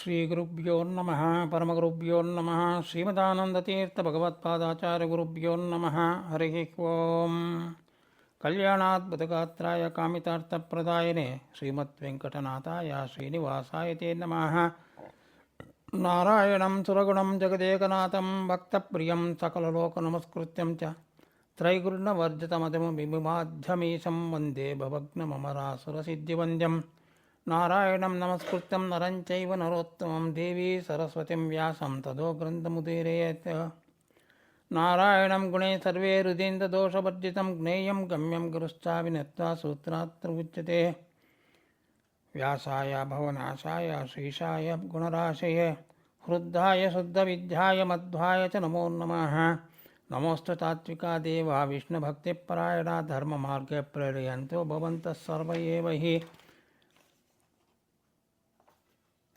ಶ್ರೀಗುರುಭ್ಯೋ ನಮಃ ಪರಮಗುರುಭ್ಯೋ ನಮಃ ಶ್ರೀಮದಾನಂದತೀರ್ಥಭಗವತ್ಪಾದಾಚಾರ್ಯಗುರುಭ್ಯೋ ನಮಃ ಹರಿ ಓಂ ಕಲ್ಯಾಣಾದ್ಭುತಗಾತ್ರಾಯ ಕಾಮಿತಾರ್ಥಪ್ರದಾಯನೆ ಶ್ರೀಮದ್ವೆಂಕಟನಾಥಾಯ ಶ್ರೀನಿವಾಸಾಯ ತೇ ನಮಃ ನಾರಾಯಣಂ ಸುರಗುಣಂ ಜಗದೇಕನಾಥಂ ಭಕ್ತಪ್ರಿಯಂ ಸಕಲಲೋಕನಮಸ್ಕೃತ್ಯಂ ಚ ತ್ರೈಗುಣ್ಯವರ್ಜಿತಮತಿಮವಿಮಾಧ್ಯಮೀಶಂ ವಂದೇ ಭವಗ್ನಮಮರಾಸುರಸಿದ್ಧಿವಂದ್ಯಂ ನಾರಾಯಣಂ ನಮಸ್ಕೃತ್ಯಂ ನರಂ ಚೈವ ನರೋತ್ತಮಂ ದೇವಿ ಸರಸ್ವತಿಂ ವ್ಯಾಸಂ ತದೋ ಗ್ರಂಥಮುದೀರಯೇತ್ ನಾರಾಯಣಂ ಗುಣೇ ಸರ್ವೇ ಹೃದೀಂದ್ರದೋಷವರ್ಜಿತಂ ಜ್ಞೇಯಂ ಗಮ್ಯಂ ಗುರುಶ್ಚಾಪಿ ನತ್ವಾ ಸೂತ್ರಾತ್ರ ಉಚ್ಯತೆ ವ್ಯಾಸಾಯ ಭವನಾಶಾಯ ಶ್ರೀಶಾಯ ಗುಣರಾಶಯೇ ಹೃದ್ದಾಯ ಶುದ್ಧವಿದ್ಯಾಯ ಮಧ್ವಾಯ ಚ ನಮೋ ನಮಃ ನಮೋಸ್ತು ತಾತ್ವಿಕಾ ದೇವ ವಿಷ್ಣುಭಕ್ತಿಪರಾಯಣ ಧರ್ಮಮಾರ್ಗೇ ಪ್ರೇರಯಂತೋ ಭವಂತಃ ಸರ್ವ ಏವ ಹಿ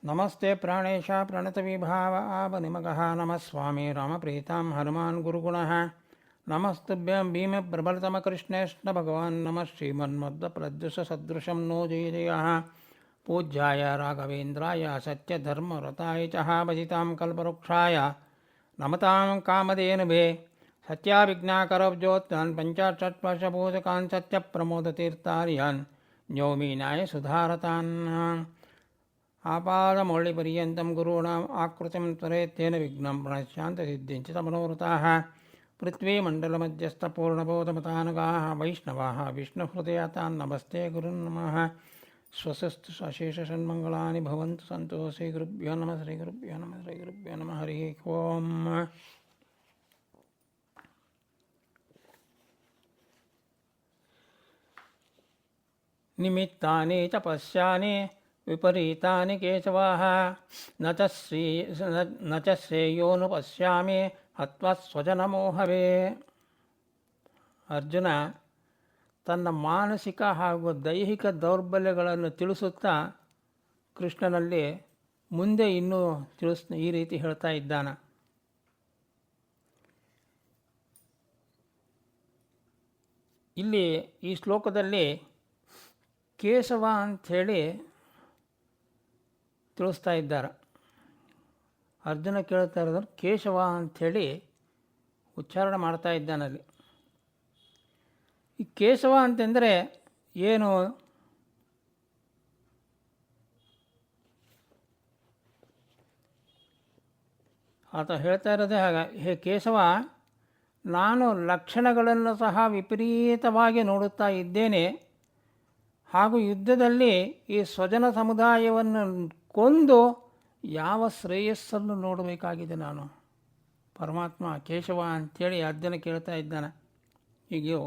ನಮಸ್ತೆ ಪ್ರಾಣೇಶ ಪ್ರಣತವಿಭಾವ ಆವನಿಮಗಃ ನಮಃ ಸ್ವಾಮಿ ರಾಮಪ್ರೀತಾಂ ಹನುಮಾನ್ ಗುರುಗುಣಃ ನಮಸ್ತುಭ್ಯಂ ಭೀಮಪ್ರಬಲತಮಕೃಷ್ಣೇಶ್ನ ಭಗವಾನ್ ನಮಃ ಶ್ರೀಮನ್ಮಧ್ವಪ್ರದ್ಯುಷಸದೃಶಂ ನೋ ಜಯ ಜಯಃ ಪೂಜ್ಯಾಯ ರಾಘವೇಂದ್ರಾಯ ಸತ್ಯಧರ್ಮರತಾಯ ಚ ಭಜಿತಾಂ ಕಲ್ಪವೃಕ್ಷಾಯ ನಮತಾಂ ಕಾಮಧೇನುಭೇ ಸತ್ಯಾಭಿಜ್ಞಾಕರಬ್ಜೋತ್ಥಾನ್ ಪಂಚಾಷಟ್ವರ್ಷಪೂಜಕಾನ್ ಸತ್ಯಪ್ರಮೋದತೀರ್ಥಾರ್ಯಾನ್ ನ್ಯೋಮೀನಾಯ ಸುಧಾರತಾನ್ ಆಪಾದಮೌಳಿಪರ್ಯಂతం ಗುರುಣಾಂ ಆಕೃತಿಂ ತ್ವರೇತ್ತೇನ ವಿಘ್ನಂ ಪ್ರಣಶ್ಯಾಂತಸಿದ್ಧಿಂ ಚ ಮನೋರಥಾಃ ಪೃಥ್ವೀಮಂಡಲಮಧ್ಯಸ್ಥಪೂರ್ಣಬೋಧಮತಾನುಗಾಃ ವೈಷ್ಣವಾಃ ವಿಷ್ಣುಹೃದಯಾತಾನ್ ನಮಸ್ತೆ ಗುರುನ್ ನಮಃ ಸ್ವಸ್ತು ಅಶೇಷಷಣ್ಮಂಗಳಾನಿ ಭವಂತು ಸಂತೋ ಶ್ರೀಗುರುಭ್ಯೋ ನಮಃ ಶ್ರೀಗುರುಭ್ಯೋ ನಮಃ ಶ್ರೀಗುರುಭ್ಯೋ ನಮಃ ಹರಿ ಓಂ ನಿಮಿತ್ತಾನಿ ಚ ಪಶ್ಯಾನಿ ವಿಪರೀತಾನಿ ಕೇಶವಾಃ ನ ಚ ಶ್ರೇಯೋನು ಪಶ್ಯಾಮಿ ಹತ್ವಾ ಸ್ವಜನಮೋಹವೇ. ಅರ್ಜುನ ತನ್ನ ಮಾನಸಿಕ ಹಾಗೂ ದೈಹಿಕ ದೌರ್ಬಲ್ಯಗಳನ್ನು ತಿಳಿಸುತ್ತಾ ಕೃಷ್ಣನಲ್ಲಿ ಮುಂದೆ ಇನ್ನೂ ಈ ರೀತಿ ಹೇಳ್ತಾ ಇದ್ದಾನೆ. ಇಲ್ಲಿ ಈ ಶ್ಲೋಕದಲ್ಲಿ ಕೇಶವ ಅಂಥೇಳಿ ತಿಳಿಸ್ತಾ ಇದ್ದಾರೆ. ಅರ್ಜುನ ಕೇಳ್ತಾ ಇರೋದು ಕೇಶವ ಅಂಥೇಳಿ ಉಚ್ಚಾರಣೆ ಮಾಡ್ತಾ ಇದ್ದಾನಲ್ಲಿ. ಈ ಕೇಶವ ಅಂತಂದರೆ ಏನು? ಆತ ಹೇಳ್ತಾ ಇರೋದೇ ಹಾಗೆ, ಹೇ ಕೇಶವ, ನಾನು ಲಕ್ಷಣಗಳನ್ನು ಸಹ ವಿಪರೀತವಾಗಿ ನೋಡುತ್ತಾ ಇದ್ದೇನೆ. ಹಾಗೂ ಯುದ್ಧದಲ್ಲಿ ಈ ಸ್ವಜನ ಸಮುದಾಯವನ್ನು ಕೊಂದು ಯಾವ ಶ್ರೇಯಸ್ಸನ್ನು ನೋಡಬೇಕಾಗಿದೆ ನಾನು? ಪರಮಾತ್ಮ ಕೇಶವ ಅಂಥೇಳಿ ಅರ್ಜುನ ಕೇಳ್ತಾ ಇದ್ದಾನೆ. ಹೀಗೆಯೋ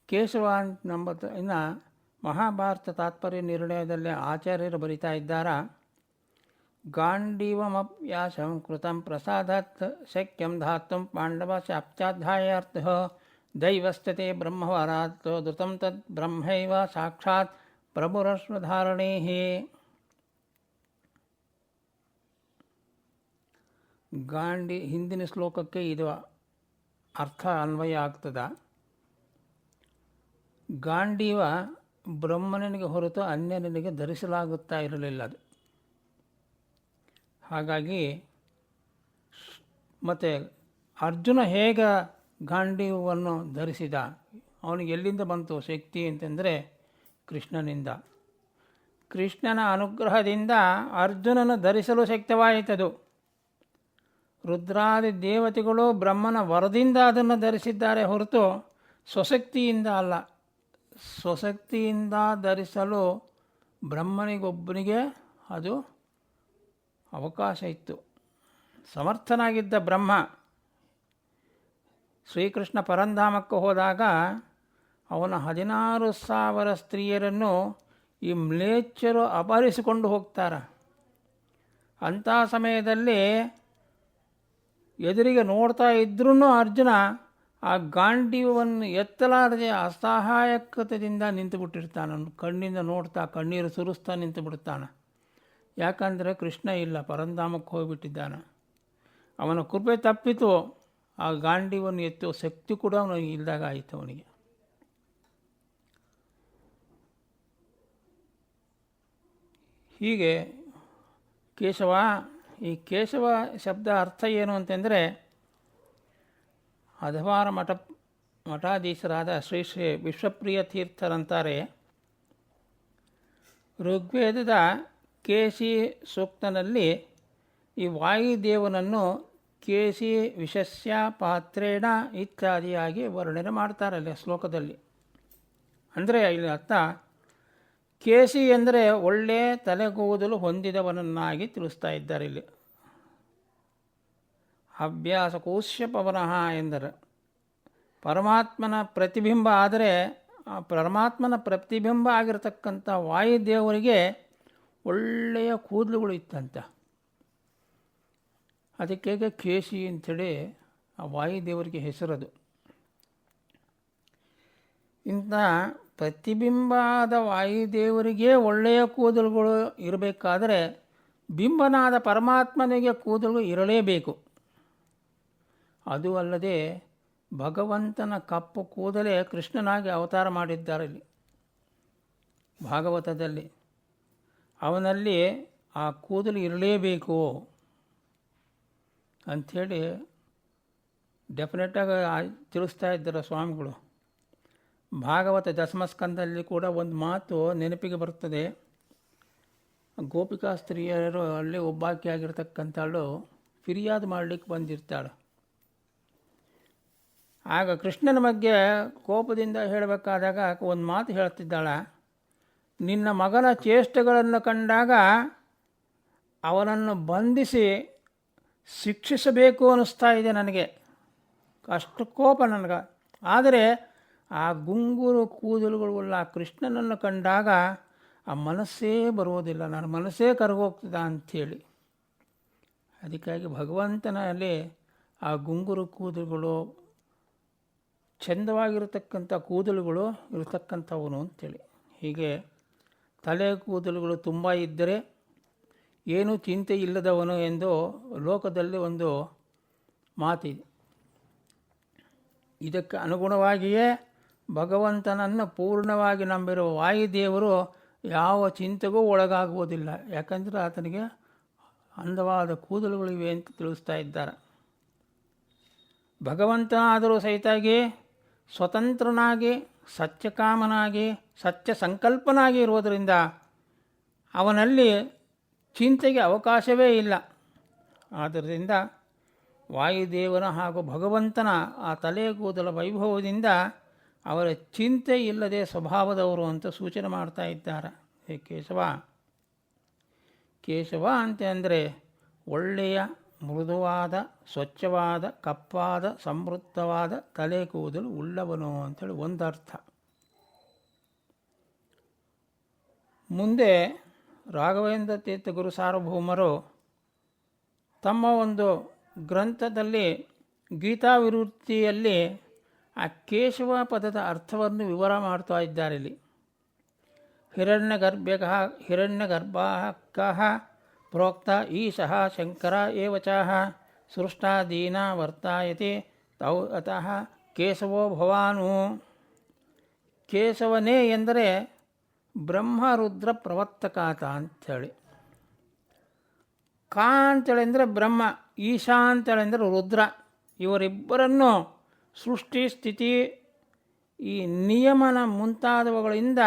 ಕೇಶವ ನಂಬತ್ತು ಇನ್ನು ಮಹಾಭಾರತ ತಾತ್ಪರ್ಯ ನಿರ್ಣಯದಲ್ಲಿ ಆಚಾರ್ಯರು ಬರಿತಾ ಇದ್ದಾರೆ. ಗಾಂಡೀವಮಪ್ಯಾಸಂ ಕೃತಂ ಪ್ರಸಾದಾತ್ ಶಕ್ಯಂ ಧಾತುಂ ಪಾಂಡವ ಶಾಪ್ಚಾಧ್ಯಾಯಾರ್ಥ ದೈವಸ್ಥತೆ ಬ್ರಹ್ಮವರಾತ್ ಧೃತಂ ತದ್ ಬ್ರಹ್ಮೈವ ಸಾಕ್ಷಾತ್ ಪ್ರಭುರಶ್ವಧಾರಣೇ. ಹಿಂದಿನ ಶ್ಲೋಕಕ್ಕೆ ಇದು ಅರ್ಥ ಅನ್ವಯ ಆಗ್ತದೆ. ಗಾಂಡೀವ ಬ್ರಹ್ಮನಿಗೆ ಹೊರತು ಅನ್ಯನಿಗೆ ಧರಿಸಲಾಗುತ್ತಾ ಇರಲಿಲ್ಲ ಅದು. ಹಾಗಾಗಿ ಮತ್ತು ಅರ್ಜುನ ಹೇಗೆ ಗಾಂಡೀವವನ್ನು ಧರಿಸಿದ, ಅವನಿಗೆ ಎಲ್ಲಿಂದ ಬಂತು ಶಕ್ತಿ ಅಂತಂದರೆ ಕೃಷ್ಣನಿಂದ. ಕೃಷ್ಣನ ಅನುಗ್ರಹದಿಂದ ಅರ್ಜುನನು ಧರಿಸಲು ಶಕ್ತವಾಯಿತದು. ರುದ್ರಾದಿ ದೇವತೆಗಳು ಬ್ರಹ್ಮನ ವರದಿಂದ ಅದನ್ನು ಧರಿಸಿದ್ದಾರೆ ಹೊರತು ಸ್ವಶಕ್ತಿಯಿಂದ ಅಲ್ಲ. ಸ್ವಶಕ್ತಿಯಿಂದ ಧರಿಸಲು ಬ್ರಹ್ಮನಿಗೊಬ್ಬನಿಗೆ ಅದು ಅವಕಾಶ ಇತ್ತು. ಸಮರ್ಥನಾಗಿದ್ದ ಬ್ರಹ್ಮ ಶ್ರೀಕೃಷ್ಣ ಪರಂಧಾಮಕ್ಕೆ ಹೋದಾಗ ಅವನ 16,000 ಸ್ತ್ರೀಯರನ್ನು ಈ ಮ್ಲೇಚ್ಛರು ಅಪಹರಿಸಿಕೊಂಡು ಹೋಗ್ತಾರೆ. ಅಂಥ ಸಮಯದಲ್ಲಿ ಎದುರಿಗೆ ನೋಡ್ತಾ ಇದ್ರೂ ಅರ್ಜುನ ಆ ಗಾಂಡೀವವನ್ನು ಎತ್ತಲಾರದೆ ಅಸಹಾಯಕತೆಯಿಂದ ನಿಂತುಬಿಟ್ಟಿರ್ತಾನೆ. ಕಣ್ಣಿಂದ ನೋಡ್ತಾ ಕಣ್ಣೀರು ಸುರಿಸ್ತಾ ನಿಂತು ಬಿಡ್ತಾನೆ. ಯಾಕಂದರೆ ಕೃಷ್ಣ ಇಲ್ಲ, ಪರಂಧಾಮಕ್ಕೆ ಹೋಗಿಬಿಟ್ಟಿದ್ದಾನೆ. ಅವನ ಕೃಪೆ ತಪ್ಪಿತು. ಆ ಗಾಂಡೀವನ್ನು ಎತ್ತುವ ಶಕ್ತಿ ಕೂಡ ಅವನಿಗೆ ಇಲ್ಲದಾಗ ಆಯಿತು ಅವನಿಗೆ. ಹೀಗೆ ಕೇಶವ. ಈ ಕೇಶವ ಶಬ್ದ ಅರ್ಥ ಏನು ಅಂತಂದರೆ, ಹದವಾರ ಮಠಾಧೀಶರಾದ ಶ್ರೀ ಶ್ರೀ ವಿಶ್ವಪ್ರಿಯ ತೀರ್ಥರಂತಾರೆ, ಋಗ್ವೇದದ ಕೇಶಿ ಸೂಕ್ತನಲ್ಲಿ ಈ ವಾಯುದೇವನನ್ನು ಕೇಶಿ ವಿಶಸ್ಯ ಪಾತ್ರೇಣ ಇತ್ಯಾದಿಯಾಗಿ ವರ್ಣನೆ ಮಾಡ್ತಾರೆ ಅಲ್ಲಿ ಶ್ಲೋಕದಲ್ಲಿ. ಅಂದರೆ ಇಲ್ಲಿ ಅರ್ಥ, ಕೇಶಿ ಎಂದರೆ ಒಳ್ಳೆ ತಲೆಗೂದಲು ಹೊಂದಿದವನನ್ನಾಗಿ ತಿಳಿಸ್ತಾ ಇದ್ದಾರೆ ಇಲ್ಲಿ. ಅಭ್ಯಾಸ ಕೋಶ್ಯ ಪವನಃ ಎಂದರೆ ಪರಮಾತ್ಮನ ಪ್ರತಿಬಿಂಬ. ಆದರೆ ಆ ಪರಮಾತ್ಮನ ಪ್ರತಿಬಿಂಬ ಆಗಿರತಕ್ಕಂಥ ವಾಯುದೇವರಿಗೆ ಒಳ್ಳೆಯ ಕೂದಲುಗಳು ಇತ್ತಂತೆ. ಅದಕ್ಕೆ ಕೇಶಿ ಅಂಥೇಳಿ ಆ ವಾಯುದೇವರಿಗೆ ಹೆಸರದು. ಇಂಥ ಪ್ರತಿಬಿಂಬಾದ ವಾಯುದೇವರಿಗೆ ಒಳ್ಳೆಯ ಕೂದಲುಗಳು ಇರಬೇಕಾದರೆ ಬಿಂಬನಾದ ಪರಮಾತ್ಮನಿಗೆ ಕೂದಲು ಇರಲೇಬೇಕು. ಅದು ಅಲ್ಲದೆ ಭಗವಂತನ ಕಪ್ಪು ಕೂದಲೇ ಕೃಷ್ಣನಾಗಿ ಅವತಾರ ಮಾಡಿದ್ದಾರೆ ಇಲ್ಲಿ ಭಾಗವತದಲ್ಲಿ. ಅವನಲ್ಲಿ ಆ ಕೂದಲು ಇರಲೇಬೇಕು ಅಂಥೇಳಿ ಡೆಫಿನೆಟಾಗಿ ತಿಳಿಸ್ತಾ ಇದ್ದಾರೆ ಸ್ವಾಮಿಗಳು. ಭಾಗವತ ದಶಮಸ್ಕಂದಲ್ಲಿ ಕೂಡ ಒಂದು ಮಾತು ನೆನಪಿಗೆ ಬರುತ್ತದೆ. ಗೋಪಿಕಾ ಸ್ತ್ರೀಯರು ಅಲ್ಲಿ ಒಬ್ಬಾಕಿ ಆಗಿರ್ತಕ್ಕಂಥಳು ಫಿರ್ಯಾದು ಮಾಡಲಿಕ್ಕೆ ಬಂದಿರ್ತಾಳೆ. ಆಗ ಕೃಷ್ಣನ ಬಗ್ಗೆ ಕೋಪದಿಂದ ಹೇಳಬೇಕಾದಾಗ ಒಂದು ಮಾತು ಹೇಳ್ತಿದ್ದಾಳೆ, ನಿನ್ನ ಮಗನ ಚೇಷ್ಟೆಗಳನ್ನು ಕಂಡಾಗ ಅವನನ್ನು ಬಂಧಿಸಿ ಶಿಕ್ಷಿಸಬೇಕು ಅನ್ನಿಸ್ತಾ ಇದೆ ನನಗೆ, ಅಷ್ಟು ಕೋಪ ನನಗೆ. ಆದರೆ ಆ ಗುಂಗುರು ಕೂದಲುಗಳುಳ್ಳ ಆ ಕೃಷ್ಣನನ್ನು ಕಂಡಾಗ ಆ ಮನಸ್ಸೇ ಬರುವುದಿಲ್ಲ, ನನ್ನ ಮನಸ್ಸೇ ಕರಗೋಗ್ತದ ಅಂಥೇಳಿ. ಅದಕ್ಕಾಗಿ ಭಗವಂತನಲ್ಲಿ ಆ ಗುಂಗುರು ಕೂದಲುಗಳು, ಚಂದವಾಗಿರತಕ್ಕಂಥ ಕೂದಲುಗಳು ಇರತಕ್ಕಂಥವನು ಅಂಥೇಳಿ. ಹೀಗೆ ತಲೆ ಕೂದಲುಗಳು ತುಂಬ ಇದ್ದರೆ ಏನೂ ಚಿಂತೆ ಇಲ್ಲದವನು ಎಂದು ಲೋಕದಲ್ಲಿ ಒಂದು ಮಾತಿದೆ. ಇದಕ್ಕೆ ಅನುಗುಣವಾಗಿಯೇ ಭಗವಂತನನ್ನು ಪೂರ್ಣವಾಗಿ ನಂಬಿರುವ ವಾಯುದೇವರು ಯಾವ ಚಿಂತೆಗೂ ಒಳಗಾಗುವುದಿಲ್ಲ. ಯಾಕಂದರೆ ಆತನಿಗೆ ಅಂದವಾದ ಕೂದಲುಗಳಿವೆ ಅಂತ ತಿಳಿಸ್ತಾ ಇದ್ದಾರೆ. ಭಗವಂತನಾದರೂ ಸಹಿತಾಗಿ ಸ್ವತಂತ್ರನಾಗಿ, ಸತ್ಯಕಾಮನಾಗಿ, ಸತ್ಯ ಸಂಕಲ್ಪನಾಗಿ ಇರುವುದರಿಂದ ಅವನಲ್ಲಿ ಚಿಂತೆಗೆ ಅವಕಾಶವೇ ಇಲ್ಲ. ಆದ್ದರಿಂದ ವಾಯುದೇವನ ಹಾಗೂ ಭಗವಂತನ ಆ ತಲೆ ಕೂದಲ ವೈಭವದಿಂದ ಅವರ ಚಿಂತೆ ಇಲ್ಲದೆ ಸ್ವಭಾವದವರು ಅಂತ ಸೂಚನೆ ಮಾಡ್ತಾ ಇದ್ದಾರೆ. ಹೇ ಕೇಶವ. ಕೇಶವ ಅಂತ ಅಂದರೆ ಒಳ್ಳೆಯ ಮೃದುವಾದ, ಸ್ವಚ್ಛವಾದ, ಕಪ್ಪಾದ, ಸಮೃದ್ಧವಾದ ತಲೆ ಕೂದಲು ಉಳ್ಳವನು ಅಂಥೇಳಿ ಒಂದರ್ಥ. ಮುಂದೆ ರಾಘವೇಂದ್ರ ತೀರ್ಥ ಗುರು ಸಾರ್ವಭೌಮರು ತಮ್ಮ ಒಂದು ಗ್ರಂಥದಲ್ಲಿ ಗೀತಾವಿವೃತ್ತಿಯಲ್ಲಿ ಆ ಕೇಶವ ಪದದ ಅರ್ಥವನ್ನು ವಿವರ ಮಾಡ್ತಾ ಇದ್ದಾರೆ. ಇಲ್ಲಿ ಹಿರಣ್ಯಗರ್ಭಃ ಪ್ರೋಕ್ತ ಈಶಃ ಶಂಕರ ಏವಚಃ ಸೃಷ್ಟಾದೀನ ವರ್ತಯತೆ ತೌ ಅತಃ ಕೇಶವೋ ಭವಾನು. ಕೇಶವನೇ ಎಂದರೆ ಬ್ರಹ್ಮ ರುದ್ರ ಪ್ರವರ್ತಕಾತ ಅಂಥೇಳಿ. ಕಾ ಅಂತೇಳಿ ಅಂದರೆ ಬ್ರಹ್ಮ, ಈಶಾ ಅಂತೇಳಿ ಅಂದರೆ ರುದ್ರ. ಇವರಿಬ್ಬರನ್ನು ಸೃಷ್ಟಿ, ಸ್ಥಿತಿ, ಈ ನಿಯಮನ ಮುಂತಾದವುಗಳಿಂದ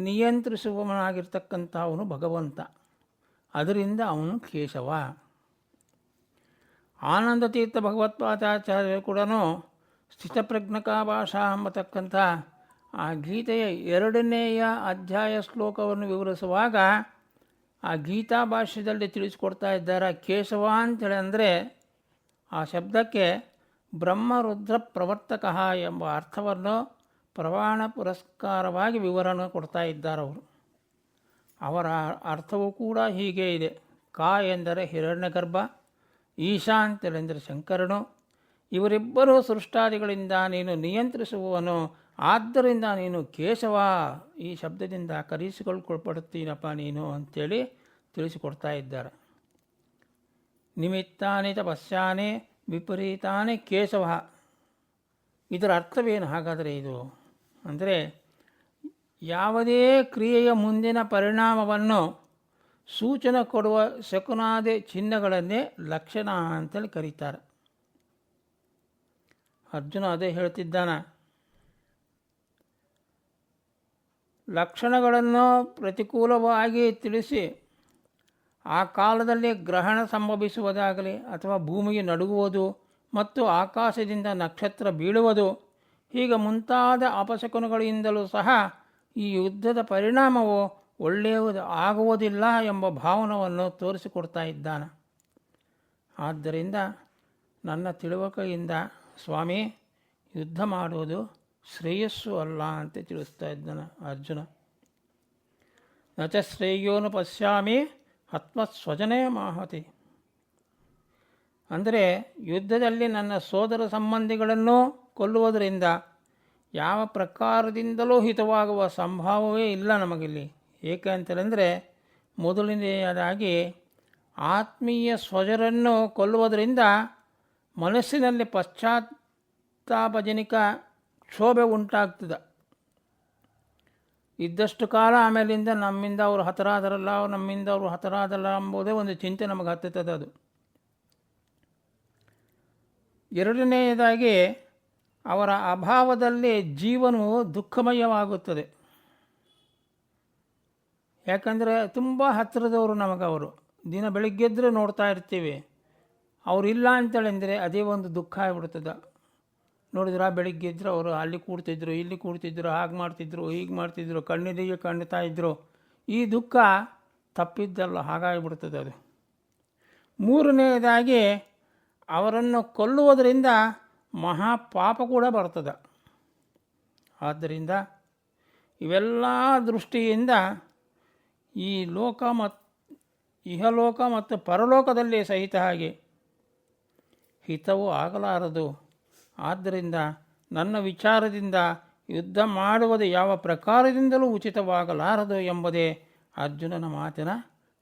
ನಿಯಂತ್ರಿಸುವವನಾಗಿರ್ತಕ್ಕಂಥವನು ಭಗವಂತ. ಅದರಿಂದ ಅವನು ಕೇಶವ. ಆನಂದ ತೀರ್ಥ ಭಗವತ್ಪಾದಾಚಾರ್ಯರು ಕೂಡ ಸ್ಥಿತಪ್ರಜ್ಞಕಾ ಭಾಷಾ ಎಂಬತಕ್ಕಂಥ ಆ ಗೀತೆಯ 2ನೇಯ ಅಧ್ಯಾಯ ಶ್ಲೋಕವನ್ನು ವಿವರಿಸುವಾಗ ಆ ಗೀತಾ ಭಾಷ್ಯದಲ್ಲಿ ತಿಳಿಸಿಕೊಡ್ತಾ ಇದ್ದಾರೆ. ಕೇಶವ ಅಂತೇಳಿ ಅಂದರೆ ಆ ಶಬ್ದಕ್ಕೆ ಬ್ರಹ್ಮರುದ್ರ ಪ್ರವರ್ತಕ ಎಂಬ ಅರ್ಥವನ್ನು ಪ್ರಮಾಣ ಪುರಸ್ಕಾರವಾಗಿ ವಿವರಣೆ ಕೊಡ್ತಾ ಇದ್ದಾರೆ ಅವರು. ಅವರ ಅರ್ಥವೂ ಕೂಡ ಹೀಗೆ ಇದೆ. ಕಾ ಎಂದರೆ ಹಿರಣ್ಯಗರ್ಭ, ಈಶಾ ಅಂತೇಳೆಂದರೆ ಶಂಕರನು. ಇವರಿಬ್ಬರೂ ಸೃಷ್ಟಾದಿಗಳಿಂದ ನೀನು ನಿಯಂತ್ರಿಸುವವನು, ಆದ್ದರಿಂದ ನೀನು ಕೇಶವ ಈ ಶಬ್ದದಿಂದ ಕರೆಸಿಕೊಳ್ಪಡುತ್ತೀನಪ್ಪ ನೀನು ಅಂಥೇಳಿ ತಿಳಿಸಿಕೊಡ್ತಾ ಇದ್ದಾರೆ. ನಿಮಿತ್ತಾನಿ ತಪಸ್ಯಾನಿ ವಿಪರೀತಾನಿ ಕೇಶವ. ಇದರ ಅರ್ಥವೇನು ಹಾಗಾದರೆ? ಇದು ಅಂದರೆ ಯಾವುದೇ ಕ್ರಿಯೆಯ ಮುಂದಿನ ಪರಿಣಾಮವನ್ನು ಸೂಚನೆ ಕೊಡುವ ಶಕುನಾದಿ ಚಿಹ್ನೆಗಳನ್ನೇ ಲಕ್ಷಣ ಅಂತೇಳಿ ಕರೀತಾರೆ. ಅರ್ಜುನ ಅದೇ ಹೇಳ್ತಿದ್ದಾನೆ. ಲಕ್ಷಣಗಳನ್ನು ಪ್ರತಿಕೂಲವಾಗಿ ತಿಳಿಸಿ ಆ ಕಾಲದಲ್ಲಿ ಗ್ರಹಣ ಸಂಭವಿಸುವುದಾಗಲಿ ಅಥವಾ ಭೂಮಿಗೆ ನಡುಗುವುದು ಮತ್ತು ಆಕಾಶದಿಂದ ನಕ್ಷತ್ರ ಬೀಳುವುದು ಹೀಗೆ ಮುಂತಾದ ಅಪಶಕುನಗಳಿಂದಲೂ ಸಹ ಈ ಯುದ್ಧದ ಪರಿಣಾಮವು ಒಳ್ಳೆಯದು ಆಗುವುದಿಲ್ಲ ಎಂಬ ಭಾವನವನ್ನು ತೋರಿಸಿಕೊಡ್ತಾ ಇದ್ದಾನೆ. ಆದ್ದರಿಂದ ನನ್ನ ತಿಳುವಳಿಕೆಯಿಂದ ಸ್ವಾಮಿ ಯುದ್ಧ ಮಾಡುವುದು ಶ್ರೇಯಸ್ಸು ಅಲ್ಲ ಅಂತ ತಿಳಿಸ್ತಾ ಇದ್ದಾನೆ ಅರ್ಜುನ. ನಚ ಶ್ರೇಯೋನು ಪಶ್ಯಾಮಿ ಆತ್ಮಸ್ವಜನೇ ಮಾಹತಿ. ಅಂದರೆ ಯುದ್ಧದಲ್ಲಿ ನನ್ನ ಸೋದರ ಸಂಬಂಧಿಗಳನ್ನು ಕೊಲ್ಲುವುದರಿಂದ ಯಾವ ಪ್ರಕಾರದಿಂದಲೂ ಹಿತವಾಗುವ ಸಂಭವವೇ ಇಲ್ಲ ನಮಗಿಲ್ಲಿ. ಏಕೆ ಅಂತಂದರೆ ಮೊದಲನೆಯದಾಗಿ ಆತ್ಮೀಯ ಸ್ವಜರನ್ನು ಕೊಲ್ಲುವುದರಿಂದ ಮನಸ್ಸಿನಲ್ಲಿ ಪಶ್ಚಾತ್ತಾಪಜನಕ ಕ್ಷೋಭೆ ಉಂಟಾಗ್ತದೆ. ಇದ್ದಷ್ಟು ಕಾಲ ಆಮೇಲಿಂದ ನಮ್ಮಿಂದ ಅವರು ಹತರಾದರಲ್ಲ, ನಮ್ಮಿಂದ ಅವರು ಹತರಾದಲ್ಲ ಎಂಬುದೇ ಒಂದು ಚಿಂತೆ ನಮಗೆ ಹತ್ತುತ್ತದೆ. ಅದು ಎರಡನೆಯದಾಗಿ ಅವರ ಅಭಾವದಲ್ಲಿ ಜೀವನವು ದುಃಖಮಯವಾಗುತ್ತದೆ. ಯಾಕಂದರೆ ತುಂಬ ಹತ್ತಿರದವರು ನಮಗವರು ದಿನ ಬೆಳಿಗ್ಗೆದ್ರೆ ನೋಡ್ತಾ ಇರ್ತೀವಿ. ಅವರಿಲ್ಲ ಅಂತೇಳಿದರೆ ಅದೇ ಒಂದು ದುಃಖ ಆಗಿಬಿಡ್ತದೆ. ನೋಡಿದ್ರೆ ಬೆಳಿಗ್ಗೆ ಇದ್ದರು ಅವರು ಅಲ್ಲಿ ಕೂಡ್ತಿದ್ರು, ಇಲ್ಲಿ ಕೂಡ್ತಿದ್ರು, ಹಾಗೆ ಮಾಡ್ತಿದ್ರು, ಹೀಗೆ ಮಾಡ್ತಿದ್ರು, ಕಣ್ಣಿದಿಗೆ ಕಾಣ್ತಾ ಇದ್ದರು. ಈ ದುಃಖ ತಪ್ಪಿದ್ದಲ್ಲ, ಹಾಗಾಗಿಬಿಡ್ತದೆ ಅದು. ಮೂರನೆಯದಾಗಿ ಅವರನ್ನು ಕೊಲ್ಲುವುದರಿಂದ ಮಹಾಪಾಪ ಕೂಡ ಬರ್ತದೆ. ಆದ್ದರಿಂದ ಇವೆಲ್ಲ ದೃಷ್ಟಿಯಿಂದ ಈ ಲೋಕ ಇಹಲೋಕ ಮತ್ತು ಪರಲೋಕದಲ್ಲಿ ಸಹಿತ ಹಾಗೆ ಹಿತವೂ ಆಗಲಾರದು. ಆದ್ದರಿಂದ ನನ್ನ ವಿಚಾರದಿಂದ ಯುದ್ಧ ಮಾಡುವುದು ಯಾವ ಪ್ರಕಾರದಿಂದಲೂ ಉಚಿತವಾಗಲಾರದು ಎಂಬುದೇ ಅರ್ಜುನನ ಮಾತಿನ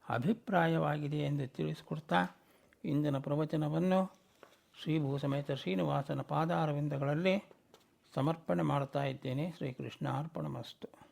ಅಭಿಪ್ರಾಯವಾಗಿದೆ ಎಂದು ತಿಳಿಸಿಕೊಡ್ತಾ ಇಂದಿನ ಪ್ರವಚನವನ್ನು ಶ್ರೀಭೂಸಮೇತ ಶ್ರೀನಿವಾಸನ ಪಾದಾರವಿಂದಗಳಲ್ಲಿ ಸಮರ್ಪಣೆ ಮಾಡ್ತಾ ಇದ್ದೇನೆ. ಶ್ರೀಕೃಷ್ಣ ಅರ್ಪಣಮಸ್ತು.